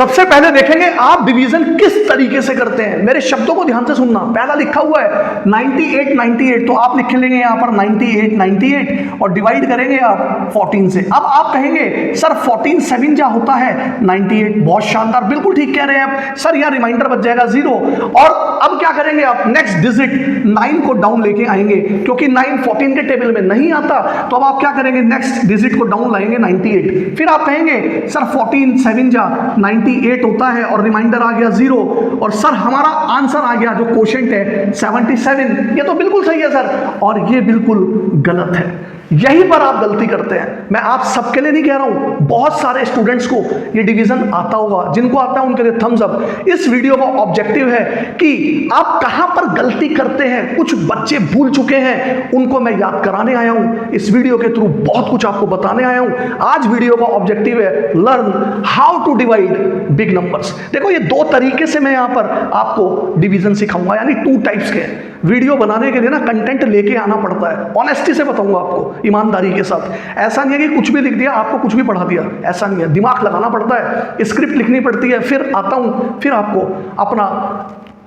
सबसे पहले देखेंगे आप डिवीजन किस तरीके से करते हैं। मेरे शब्दों को ध्यान से सुनना। पहला लिखा हुआ है 98 98, तो आप लिख लेंगे यहां पर 98 98 और डिवाइड करेंगे आप 14 से। अब आप कहेंगे सर 14 7 जा होता है 98। बहुत शानदार, बिल्कुल ठीक कह रहे हैं आप सर। यहां रिमाइंडर बच जाएगा 0। और अब क्या करेंगे आप, नेक्स्ट डिजिट 9 को डाउन लेके आएंगे, क्योंकि 9 14 के टेबल में नहीं आता। तो अब आप क्या करेंगे, नेक्स्ट डिजिट को डाउन लाएंगे 98। फिर आप कहेंगे सर 14 7 जा 98 होता है और रिमाइंडर आ गया 0। और सर हमारा आंसर आ गया जो क्वोशंट है 77। ये तो बिल्कुल सही है सर, और ये बिल्कुल गलत है। यहीं पर आप गलती करते हैं। मैं आप सबके लिए नहीं कह रहा हूं, बहुत सारे स्टूडेंट्स को ये डिवीजन आता होगा। जिनको आता है उनके लिए थम्स अप। इस वीडियो का ऑब्जेक्टिव है कि आप कहां पर गलती करते हैं। कुछ बच्चे भूल चुके हैं, उनको मैं याद कराने आया हूं। इस वीडियो के थ्रू बहुत कुछ आपको बताने आया हूं। आज वीडियो का ऑब्जेक्टिव है learn how to divide big numbers. देखो ये दो तरीके से मैं यहां पर आपको डिवीजन सिखाऊंगा, यानी 2 टाइप्स के। वीडियो बनाने के लिए ना कंटेंट लेके आना पड़ता है। ऑनेस्टी से बताऊंगा आपको, ईमानदारी के साथ। ऐसा नहीं है कि कुछ भी लिख दिया आपको कुछ भी पढ़ा दिया, ऐसा नहीं है। दिमाग लगाना पड़ता है, स्क्रिप्ट लिखनी पड़ती है, फिर आता हूं, फिर आपको अपना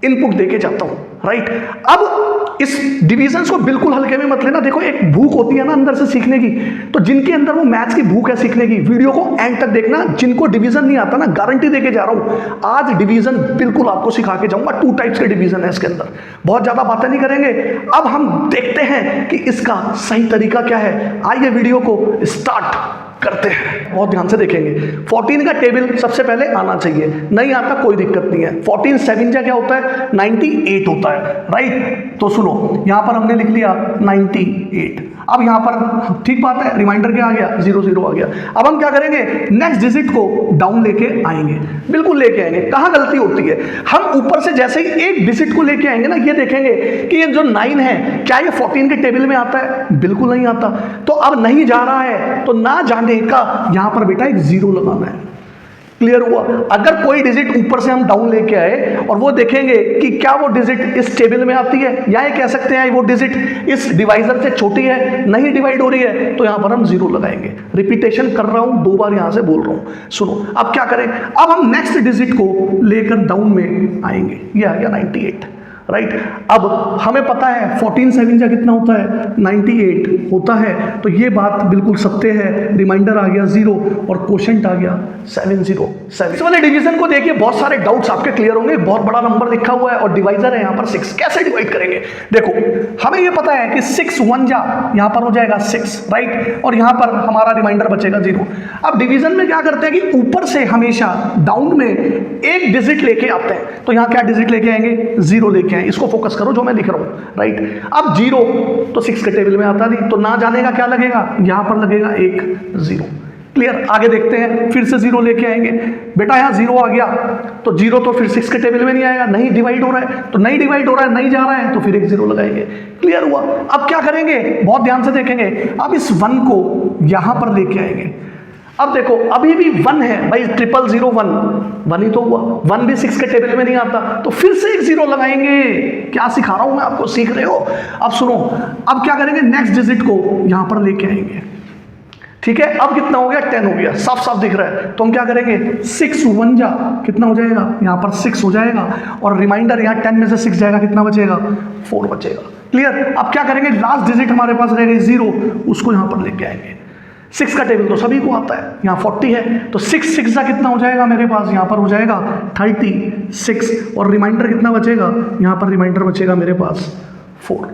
इनपुट देके जाता हूं, राइट। अब इस डिवीजन को बिल्कुल हल्के में मत लेना। देखो एक भूख होती है ना अंदर से सीखने की, तो जिनके अंदर वो मैथ्स की भूख है सीखने की, वीडियो को एंड तक देखना। जिनको डिवीजन नहीं आता ना, गारंटी देके जा रहा हूं, आज डिवीजन बिल्कुल आपको सिखा के जाऊंगा। 2 टाइप्स के डिवीजन है इसके अंदर। बहुत ज्यादा बातें नहीं करेंगे, अब हम देखते हैं कि इसका सही तरीका क्या है। आइए वीडियो को स्टार्ट करते हैं। बहुत ध्यान से देखेंगे। 14 का टेबल सबसे पहले आना चाहिए, नहीं आता कोई दिक्कत नहीं है। 14 7 जा क्या होता है, 98 होता है, राइट। तो सुनो, यहां पर हमने लिख लिया 98। अब यहां पर ठीक बात है, रिमाइंडर क्या आ गया, 0 0 आ गया। अब हम क्या करेंगे, नेक्स्ट डिजिट को डाउन लेके आएंगे, बिल्कुल लेके आएंगे। कहां गलती होती है, हम ऊपर से जैसे ही एक डिजिट को लेके आएंगे ना, ये देखेंगे कि ये जो 9 है क्या ये 14 के टेबल में आता है, बिल्कुल नहीं आता। तो अब नहीं जा रहा है, तो ना जाने का यहां पर बेटा एक 0 लगाना है। क्लियर हुआ। अगर कोई डिजिट ऊपर से हम डाउन लेके आए और वो देखेंगे कि क्या वो डिजिट इस टेबल में आती है, या ये कह सकते हैं वो डिजिट इस डिवाइजर से छोटी है, नहीं डिवाइड हो रही है, तो यहां पर हम 0 लगाएंगे। रिपीटेशन कर रहा हूं, 2 बार यहां से बोल रहा हूं। सुनो अब क्या करें, अब हम नेक्स्ट डिजिट को लेकर डाउन में आएंगे। ये आ गया 98, राइट। अब हमें पता है 14 7 जा कितना होता है, 98 होता है। तो ये बात बिल्कुल सत्य है। रिमाइंडर आ गया 0 और क्वोशंट आ गया 707। इस वाले डिवीजन को देखिए, बहुत सारे डाउट्स आपके क्लियर होंगे। बहुत बड़ा नंबर लिखा हुआ है और डिवाइजर है यहाँ पर 6। कैसे डिवाइड करेंगे, देखो हमें ये पता है कि 6 1 जा यहाँ पर हो जाएगा 6, राइट। और यहाँ पर हमारा रिमाइंडर बचेगा 0। अब डिवीजन में क्या करते हैं कि ऊपर से हमेशा डाउन में एक डिजिट लेके आते हैं। तो यहाँ क्या डिजिट लेके आएंगे, 0 लेके। इसको फोकस करो जो मैं लिख रहा हूं, राइट। अब 0 तो 6 के टेबल में आता नहीं, तो ना जाने का क्या लगेगा, यहां पर लगेगा एक 0। क्लियर। आगे देखते हैं, फिर से 0 लेके आएंगे। बेटा यहां 0 आ गया, तो 0 तो फिर 6 के टेबल में नहीं आएगा, नहीं डिवाइड हो रहा है, तो नहीं डिवाइड हो रहा है, नहीं जा रहा है, तो फिर एक 0 लगाएंगे। क्लियर हुआ। अब क्या करेंगे, बहुत ध्यान से देखेंगे। अब इस 1 को यहां पर लेके आएंगे। अब देखो अभी भी 1 है भाई, 0001 1 ही तो हुआ। 1 भी 6 के टेबल में नहीं आता, तो फिर से एक 0 लगाएंगे। क्या सिखा रहा हूं मैं आपको, सीख रहे हो। अब सुनो, अब क्या करेंगे, नेक्स्ट डिजिट को यहां पर लेके आएंगे। ठीक है, अब कितना हो गया, 10 हो गया, साफ साफ दिख रहा है। तो हम क्या करेंगे, 6 1 जा कितना हो जाएगा, यहां पर 6 हो जाएगा, और रिमाइंडर यहां 10 में से 6 जाएगा, कितना बचेगा, 4 बचेगा। क्लियर। अब क्या करेंगे, लास्ट डिजिट हमारे पास रहेगा 0, उसको यहां पर लेके आएंगे। 6 का टेबल तो सभी को आता है, यहाँ 40 है, तो 6 6 कितना हो जाएगा मेरे पास, यहाँ पर हो जाएगा 36, और रिमाइंडर कितना बचेगा, यहाँ पर रिमाइंडर बचेगा मेरे पास 4।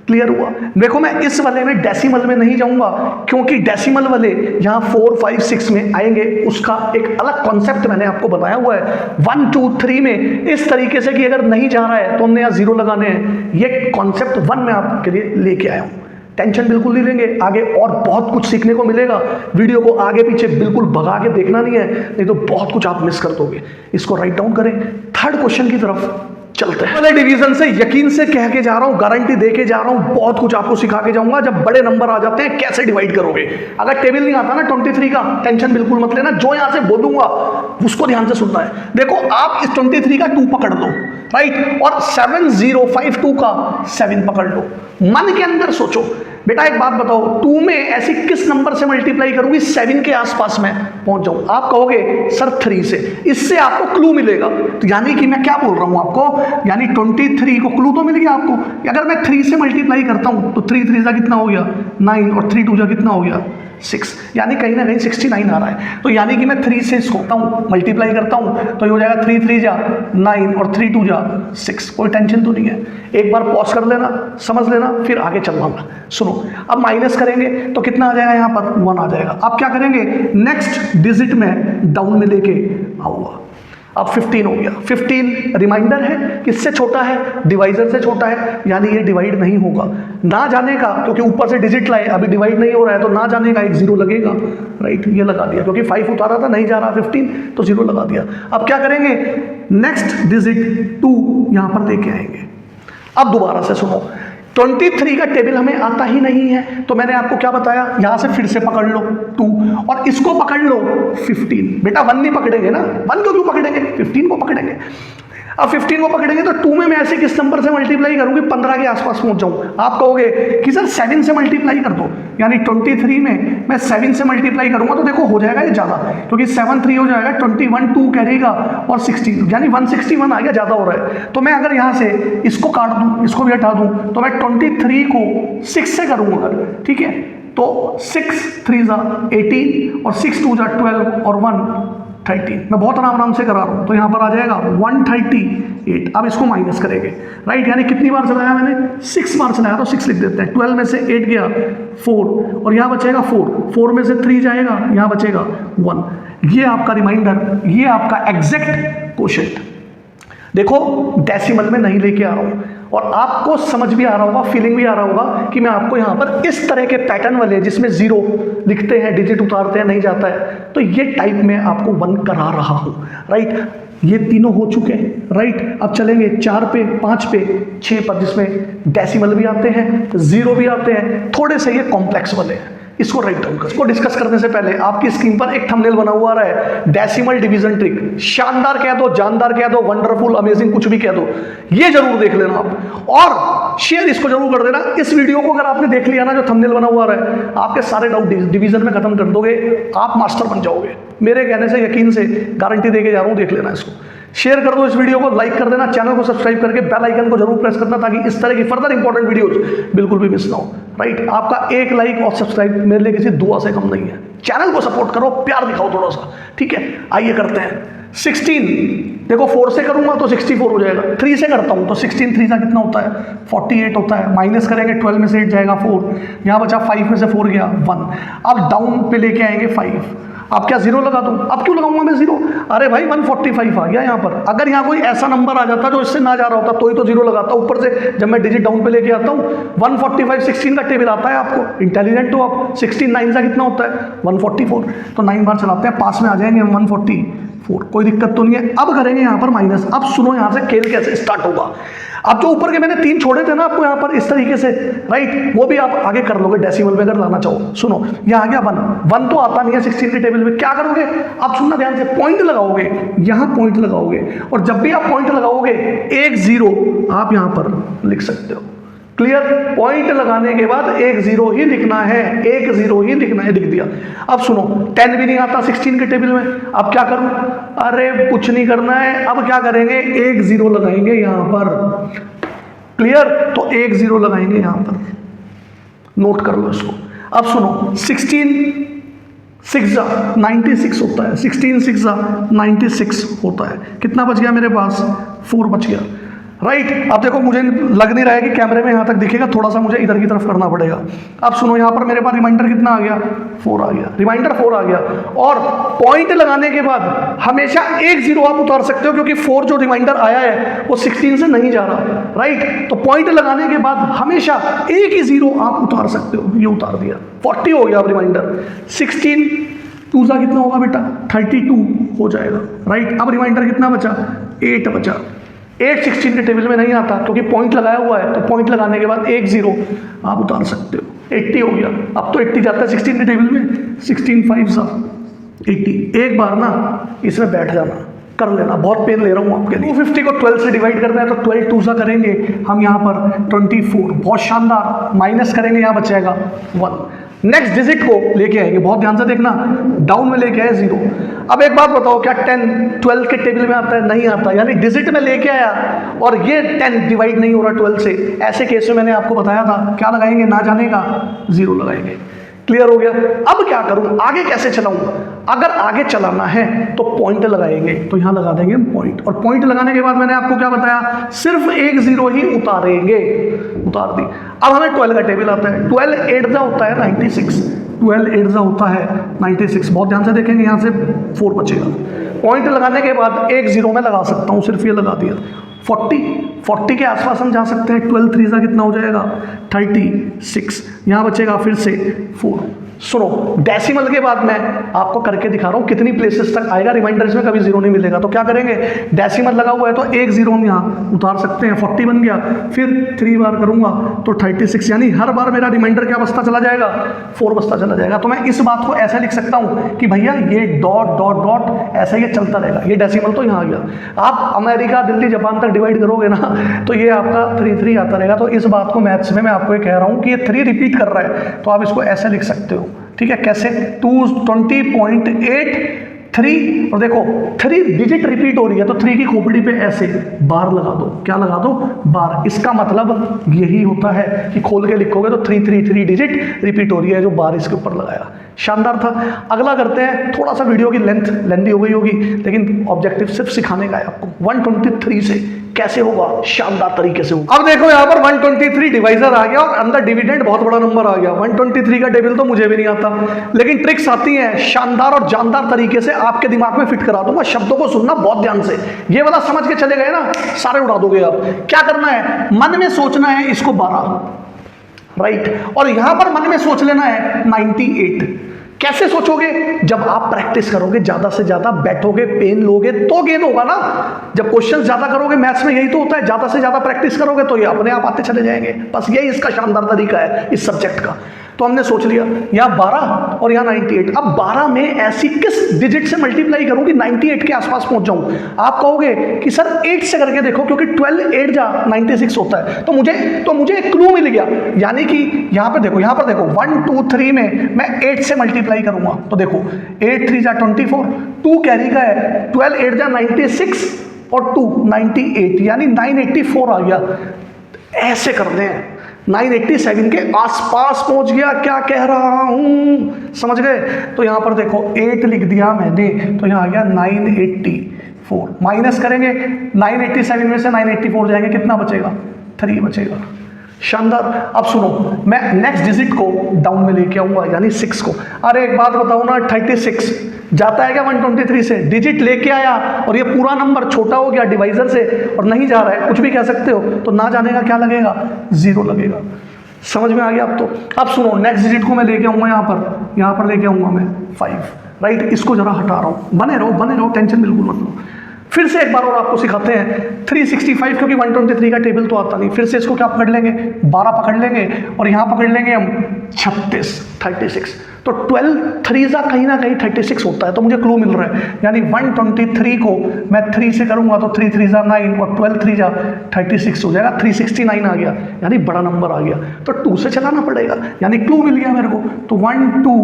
क्लियर हुआ। देखो मैं इस वाले में डेसिमल में नहीं जाऊंगा, क्योंकि डेसिमल वाले यहाँ 4 5 6 में आएंगे। उसका एक अलग कॉन्सेप्ट मैंने आपको बताया हुआ है 1 2 3 में, इस तरीके से कि अगर नहीं जा रहा है तो हमने यहाँ 0 लगाने हैं। ये कॉन्सेप्ट 1 में आपके लिए लेके आया हूँ। टेंशन बिल्कुल नहीं लेंगे, आगे और बहुत कुछ सीखने को मिलेगा। वीडियो को आगे पीछे बिल्कुल भगा के देखना नहीं है, नहीं तो बहुत कुछ आप मिस कर दोगे। इसको राइट डाउन करें, 3rd क्वेश्चन की तरफ चलते हैं। पहले डिवीजन से यकीन से कह के जा रहा हूं, गारंटी दे के जा रहा हूं, बहुत कुछ आपको सिखा के जाऊंगा। जब बड़े नंबर आ जाते हैं कैसे डिवाइड करोगे। अगर टेबल नहीं आता ना 23 का, टेंशन बिल्कुल मत लेना, जो यहां से बोलूंगा उसको ध्यान से सुनना है। देखो आप इस 23 का 2 पकड़ लो, राइट, और 7052 का 7 पकड़ लो। मन के अंदर सोचो बेटा एक बात बताओ, 2 में ऐसी किस नंबर से मल्टीप्लाई करूंगी 7 के आसपास में पहुंच जाऊं? आप कहोगे सर 3 से। इससे आपको क्लू मिलेगा। तो यानी कि मैं क्या बोल रहा हूं आपको, यानी 23 को क्लू तो मिल गया आपको। अगर मैं 3 से मल्टीप्लाई करता हूं तो 3 3 कितना हो गया 9 और 3 2 कितना हो गया 6, यानी कहीं ना कहीं 69 आ रहा है। तो यानी कि मैं 3 से सोता हूँ, मल्टीप्लाई करता हूँ तो ये हो जाएगा 3 3 जा 9 और 3 2 जा 6। कोई टेंशन तो नहीं है। एक बार पॉज कर लेना, समझ लेना, फिर आगे चलना। सुनो, अब माइनस करेंगे तो कितना आ जाएगा, यहाँ पर 1 आ जाएगा। अब क्या करेंगे, नेक्स्ट डिजिट में डाउन में लेके आऊँगा। अब 15 हो गया। 15 रिमाइंडर है, किससे छोटा है, डिवाइजर से छोटा है, यानी ये डिवाइड नहीं होगा। ना जाने का, क्योंकि ऊपर से डिजिट लाए, अभी डिवाइड नहीं हो रहा है तो ना जाने का एक 0 लगेगा, राइट। ये लगा दिया, क्योंकि 5 उतारा था, नहीं जा रहा 15 तो 0 लगा दिया। अब क्या करेंगे, नेक्स्ट डिजिट 2 यहां पर लेके आएंगे। अब दोबारा से सुनो, 23 का टेबल हमें आता ही नहीं है, तो मैंने आपको क्या बताया, यहां से फिर से पकड़ लो 2 और इसको पकड़ लो 15। बेटा 1 नहीं पकड़ेंगे ना, 1 को क्यों पकड़ेंगे, 15 को पकड़ेंगे। अब 15 को पकड़ेंगे तो 2 में मैं ऐसे किस नंबर से मल्टीप्लाई करूंगी 15 के आसपास पहुंच जाऊं। आप कहोगे कि सर 7 से मल्टीप्लाई कर दो, यानी 23 में मैं 7 से मल्टीप्लाई करूंगा तो देखो हो जाएगा ये ज़्यादा, क्योंकि 7 3 हो जाएगा 21 2 करेगा और 16, यानी 161 आ गया, ज़्यादा हो रहा है। तो मैं अगर यहाँ से इसको काट दूँ, इसको भी हटा दूँ, तो मैं 23 को 6 से करूँगा अगर, ठीक है, तो 6 3 18 और 6 2 12 और 1 13। मैं बहुत आराम से करा रहा हूँ, तो यहाँ पर आ जाएगा 138। अब इसको माइनस करेंगे, राइट, यानी कितनी बार चलाया मैंने, 6 बार चलाया, तो 6 लिख देते हैं। 12 में से 8 गया 4 और यहाँ बचेगा 4 में से 3 जाएगा, यहाँ बचेगा 1। ये आपका रिमाइंडर, ये आपका एग्जैक्ट क्वोशिएंट। देखो डेसिमल में नहीं लेके आ रहा हूँ, और आपको समझ भी आ रहा होगा, फीलिंग भी आ रहा होगा कि मैं आपको यहाँ पर इस तरह के पैटर्न वाले, जिसमें 0 लिखते हैं, डिजिट उतारते हैं, नहीं जाता है, तो ये टाइप में आपको 1 करा रहा हूँ, राइट। ये तीनों हो चुके हैं, राइट। अब चलेंगे 4 पे, 5 पे, 6 पर, जिसमें डेसिमल भी आते हैं, 0 भी आते हैं, थोड़े से ये कॉम्प्लेक्स वाले हैं। इसको राइट डाउन कर। इसको डिस्कस करने से पहले आपकी स्क्रीन पर एक थंबनेल बना हुआ रहा है, डेसिमल डिवीजन ट्रिक। शानदार कह दो, जानदार कह दो, वंडरफुल, अमेजिंग, कुछ भी कह दो, ये जरूर देख लेना आप, और शेयर इसको जरूर कर देना। इस वीडियो को अगर आपने देख लिया ना, जो थंबनेल बना हुआ रहा है, आपके सारे डाउट डिवीजन में खत्म कर दोगे, आप मास्टर बन जाओगे। मेरे कहने से, यकीन से गारंटी देके जा रहा हूं, देख लेना इसको। शेयर कर दो इस वीडियो को, लाइक कर देना, चैनल को सब्सक्राइब करके बेल आइकन को जरूर प्रेस करना, ताकि इस तरह की फर्दर इंपॉर्टेंट वीडियोस बिल्कुल भी मिस ना हो, राइट। आपका एक लाइक और सब्सक्राइब मेरे लिए किसी दुआ से कम नहीं है। चैनल को सपोर्ट करो, प्यार दिखाओ थोड़ा सा, ठीक है। आइए करते हैं 16। देखो 4 से करूंगा तो 64 हो जाएगा, 3 से करता हूं तो 16 3 कितना होता है 48 होता है। माइनस करेंगे, 12 में से 8 जाएगा 4, यहाँ बचा 5 में से 4 गया 1। अब डाउन पे लेके आएंगे 5। अब क्या 0 लगा दूं, अब क्यों लगाऊंगा मैं 0, अरे भाई 145 आ गया यहाँ पर। अगर यहाँ कोई ऐसा नंबर आ जाता जो इससे ना जा रहा होता तो ही तो 0 लगाता। ऊपर से जब मैं डिजिट डाउन पे लेके आता हूँ 145 16 का टेबल आता है, आपको इंटेलिजेंट हो आप। 16 9 का कितना होता है 144, तो 9 बार चलाते हैं, पास में आ जाएंगे 144, कोई दिक्कत तो नहीं है। अब करेंगे यहाँ पर माइनस। अब सुनो यहाँ से खेल कैसे स्टार्ट होगा। अब जो ऊपर के मैंने 3 छोड़े थे ना आपको यहाँ पर इस तरीके से, राइट, वो भी आप आगे कर लोगे डेसिमल में अगर लाना चाहो। सुनो यहाँ आ गया 1 तो आता नहीं है 16 के टेबल में, क्या करोगे आप, सुनना ध्यान से, पॉइंट लगाओगे, यहाँ पॉइंट लगाओगे, और जब भी आप पॉइंट लगाओगे 1 0 आप यहाँ पर लिख सकते हो। क्लियर, पॉइंट लगाने के बाद 1 0 ही लिखना है, 1 0 ही लिखना है, लिख दिया। अब सुनो 10 भी नहीं आता 16 के टेबल में, अब क्या करूं, अरे कुछ नहीं करना है, अब क्या करेंगे 1 0 लगाएंगे यहां पर। क्लियर, तो 1 0 लगाएंगे यहां पर, नोट कर लो इसको। अब सुनो 16 6 96 होता है, 16 6 96 होता है। कितना बच गया मेरे पास, 4 बच गया, राइट। अब देखो मुझे लग नहीं रहा है कि कैमरे में यहाँ तक दिखेगा, थोड़ा सा मुझे इधर की तरफ करना पड़ेगा। अब सुनो यहाँ पर मेरे पास रिमाइंडर कितना आ गया, 4 आ गया, रिमाइंडर 4 आ गया। और पॉइंट लगाने के बाद हमेशा 1 0 आप उतार सकते हो, क्योंकि 4 जो रिमाइंडर आया है वो 16 से नहीं जा रहा, राइट। तो पॉइंट लगाने के बाद हमेशा 1 ही 0 आप उतार सकते हो, ये उतार दिया, 40 हो गया अब रिमाइंडर। 16 2 कितना होगा बेटा, 32 हो जाएगा, राइट। अब रिमाइंडर कितना बचा, 8 बचा। 8 16 के टेबल में नहीं आता, क्योंकि पॉइंट लगाया हुआ है, तो पॉइंट लगाने के बाद 1 0 आप उतार सकते हो, 80 हो गया। अब तो 80 जाता है 16 के टेबल में, 16 5 80। एक बार ना इसमें बैठ जाना, कर लेना, बहुत पेन ले रहा हूँ आपके लिए। 250 को 12 से डिवाइड करना है तो 12 2 सा करेंगे हम यहाँ पर 24, बहुत शानदार, माइनस करेंगे यहाँ बचेगा 1। नेक्स्ट डिजिट को लेके आएंगे, बहुत ध्यान से देखना, डाउन में लेके आए 0। अब एक बात बताओ, क्या 10 12 के टेबल में आता है? नहीं आता, यानी डिजिट में लेके आया और ये 10 डिवाइड नहीं हो रहा 12 से, ऐसे केस में मैंने आपको बताया था क्या लगाएंगे, ना जाने का 0 लगाएंगे। क्लियर हो गया? अब क्या करूं, आगे कैसे चलाऊं? अगर आगे चलाना है तो पॉइंट लगाएंगे, तो यहां लगा देंगे पॉइंट, और पॉइंट लगाने के बाद मैंने आपको क्या बताया, सिर्फ एक 0 ही उतारेंगे, उतार दी। अब हमें 12 का टेबल आता है, 12 8 जा होता है 96, 12 8 जा होता है 96, बहुत ध्यान से देखेंगे, यहां से 4 बचेगा। पॉइंट लगाने के बाद एक 0 में लगा सकता हूं, सिर्फ ये लगा दिया। 40 के आसपास हम जा सकते हैं, 12 3 जा कितना हो जाएगा 36, यहां बचेगा फिर से 4। सुनो, डेसिमल के बाद मैं आपको करके दिखा रहा हूं कितनी प्लेसेस तक आएगा, रिमाइंडर इसमें कभी 0 नहीं मिलेगा। तो क्या करेंगे, डेसिमल लगा हुआ है तो एक 0 हम यहाँ उतार सकते हैं, 40 बन गया, फिर 3 बार करूंगा तो 36, यानी हर बार मेरा रिमाइंडर क्या बचता चला जाएगा, 4 बचता चला जाएगा। तो मैं इस बात को ऐसे लिख सकता हूं कि भैया ये डॉट डॉट डॉट ऐसे ये चलता रहेगा, ये डेसिमल तो यहाँ आ गया। आप अमेरिका दिल्ली जापान तक डिवाइड करोगे ना तो ये आपका 3 3 आता रहेगा। तो इस बात को मैथ्स में मैं आपको ये कह रहा हूँ कि ये 3 रिपीट कर रहा है, तो आप इसको ऐसे लिख सकते हो, ठीक है? कैसे, 220.83, और देखो 3 डिजिट रिपीट हो रही है तो 3 की खोपड़ी पे ऐसे बार लगा दो, क्या लगा दो, बार। इसका मतलब यही होता है कि खोल के लिखोगे तो 3 डिजिट रिपीट हो रही है, जो बार इसके ऊपर लगाया। शानदार था। अगला करते हैं, थोड़ा सा वीडियो की लेंथी हो गई होगी, लेकिन ऑब्जेक्टिव सिर्फ सिखाने का है आपको। 123 से कैसे होगा, शानदार तरीके से होगा। अब देखो यहाँ पर 123 डिवाइजर आ गया और अंदर डिविडेंड बहुत बड़ा नंबर आ गया। 123 का टेबल तो मुझे भी नहीं आता, लेकिन ट्रिक्स आती हैं शानदार और जानदार तरीके से, आपके दिमाग में फिट करा दूंगा। शब्दों को सुनना बहुत ध्यान से, ये वाला समझ के चले गए ना, सारे उड़ा दोगे आप। क्या करना है, मन में सोचना है इसको 12, राइट, और यहां पर मन में सोच लेना है 98। कैसे सोचोगे, जब आप प्रैक्टिस करोगे, ज्यादा से ज्यादा बैठोगे, पेन लोगे तो गेन होगा ना। जब क्वेश्चन ज्यादा करोगे, मैथ्स में यही तो होता है, ज्यादा से ज्यादा प्रैक्टिस करोगे तो ये अपने आप आते चले जाएंगे। बस यही इसका शानदार तरीका है इस सब्जेक्ट का। तो हमने सोच लिया यहाँ 12 और यहाँ 98। अब 12 में ऐसी किस डिजिट से मल्टीप्लाई करूं कि 98 के आसपास पहुंच जाऊं। आप कहोगे कि सर 8 से करके देखो, क्योंकि 12 8 जा 96 होता है। तो मुझे एक क्लू मिल गया, यानी कि यहाँ पर देखो 1 2 3 में मैं 8 से मल्टीप्लाई करूंगा तो देखो 8 3 जा 24, 2 कैरी का है, 12 8 जा 96 और 2 98, यानी 984 आ गया। ऐसे करते हैं, 987 के आसपास पहुंच गया। क्या कह रहा हूं, समझ गए? तो यहां पर देखो 8 लिख दिया मैंने, तो यहां आ गया 984। माइनस करेंगे 987 में से 984 जाएंगे, कितना बचेगा, 3 बचेगा। शानदार। अब सुनो, मैं नेक्स्ट डिजिट को डाउन में लेके आऊंगा, यानी 6 को। अरे एक बात बताओ ना, 36 जाता है क्या 123 से? डिजिट लेके आया और ये पूरा नंबर छोटा हो गया डिवाइजर से और नहीं जा रहा है, कुछ भी कह सकते हो, तो ना जाने का क्या लगेगा, 0 लगेगा। समझ में आ गया अब तो? अब सुनो, नेक्स्ट डिजिट को मैं लेके आऊंगा यहाँ पर लेके आऊंगा मैं 5, राइट। इसको जरा हटा रहा हूं, बने रहो, टेंशन बिल्कुल मत लो। फिर से एक बार और आपको सिखाते हैं 365, क्योंकि 123 का टेबल तो आता नहीं। फिर से इसको क्या पकड़ लेंगे, 12 पकड़ लेंगे और यहाँ पकड़ लेंगे हम 36। तो 12 3 जा कहीं ना कहीं 36 होता है, तो मुझे क्लू मिल रहा है। यानी 123 को मैं 3 से करूंगा तो 3 3 जा 9 और 12 3 जा 36 हो जाएगा, 369 आ गया, यानी बड़ा नंबर आ गया। तो 2 से चलाना पड़ेगा, यानी क्लू मिल गया मेरे को। तो 1 2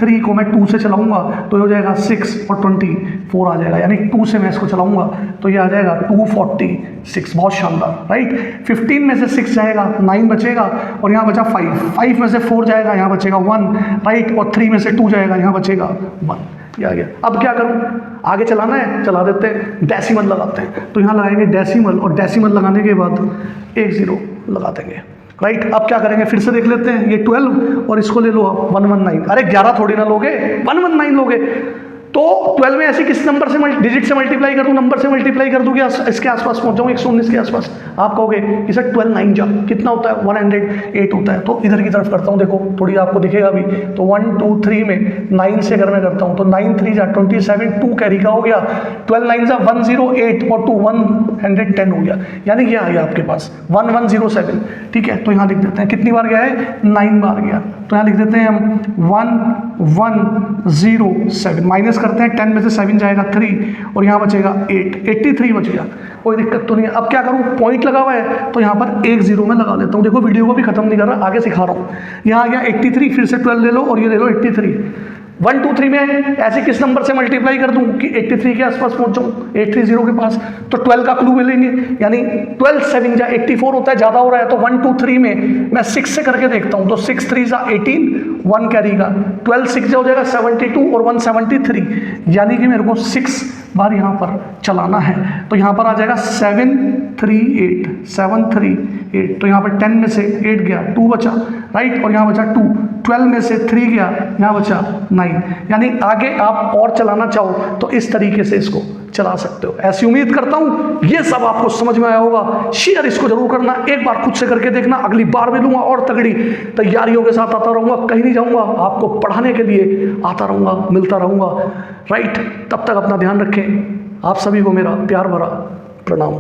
3 को मैं 2 से चलाऊंगा तो हो जाएगा 6 और 24 आ जाएगा, यानी 2 से मैं इसको चलाऊंगा तो ये आ जाएगा 246। बहुत शानदार, राइट। 15 में से 6 जाएगा, 9 बचेगा और यहाँ बचा 5 में से 4 जाएगा, यहाँ बचेगा 1, राइट, और 3 में से 2 जाएगा, यहाँ बचेगा 1। ये आ गया। अब क्या करूं, आगे चलाना है, चला देते हैं, डेसिमल लगाते हैं। तो यहाँ लगाएंगे डेसिमल, और डेसिमल लगाने के बाद एक 0 लगा देंगे, राइट। अब क्या करेंगे, फिर से देख लेते हैं। ये 12 और इसको ले लो आप 119। अरे 11 थोड़ी ना लोगे, 119 लोगे। तो 12 में ऐसे किस नंबर से डिजिट से मल्टीप्लाई कर दूं, नंबर से मल्टीप्लाई कर दूं कि इसके आसपास पहुंच जाऊं, 119 के आसपास। आप कहोगे कि सर 12 9 जा कितना होता है, 108 होता है। तो इधर की तरफ करता हूं, देखो थोड़ी आपको दिखेगा भी। तो 1 2 3 में 9 से अगर मैं करता हूं तो 9 3 जा 27, 2 कैरी का हो गया, 12 9 जा 108 और 2 110 हो गया, यानी ये आ गया आपके पास 1107। ठीक है, तो यहाँ लिख देते हैं कितनी बार गया है, 9 बार गया। तो यहाँ लिख देते हैं हम 1107, माइनस करते हैं, 10 में से 7 जाएगा 3 और यहाँ बचेगा 8, 83 बच गया, कोई दिक्कत तो नहीं है। अब क्या करूँ, पॉइंट लगा हुआ है तो यहाँ पर 1 0 में लगा लेता हूँ। देखो वीडियो को भी खत्म नहीं कर रहा, आगे सिखा रहा हूँ। यहाँ आ गया 83, फिर से 12 ले लो और ये ले लो 83। 1 2 3 में ऐसे किस नंबर से मल्टीप्लाई कर दूं कि 83 के आसपास पहुंच जाऊं, 830 के पास, तो 12 का क्लू मिलेंगे, यानी 12 7 जा 84 होता है, ज़्यादा हो रहा है तो 1 2 3 में मैं 6 से करके देखता हूं, तो 6 3 जा 18, 1 कैरी का, 12 6 हो जाएगा 72 और 173, यानी कि मेरे को 6 बार यहाँ पर चलाना है। तो यहाँ पर आ जाएगा 738, 738, तो यहाँ पर 10 में से 8 गया, 2 बचा, राइट, और यहाँ बचा 2, 12 में से 3 गया, यहाँ बचा 9। यानी आगे आप और चलाना चाहो तो इस तरीके से इसको चला सकते हो। ऐसी उम्मीद करता हूँ ये सब आपको समझ में आया होगा। शेयर इसको जरूर करना, एक बार खुद से करके देखना। अगली बार मिलूंगा और तगड़ी तैयारियों के साथ आता रहूंगा, कहीं नहीं जाऊंगा, आपको पढ़ाने के लिए आता रहूंगा, मिलता रहूंगा, राइट। तब तक अपना ध्यान रखें। आप सभी को मेरा प्यार भरा प्रणाम।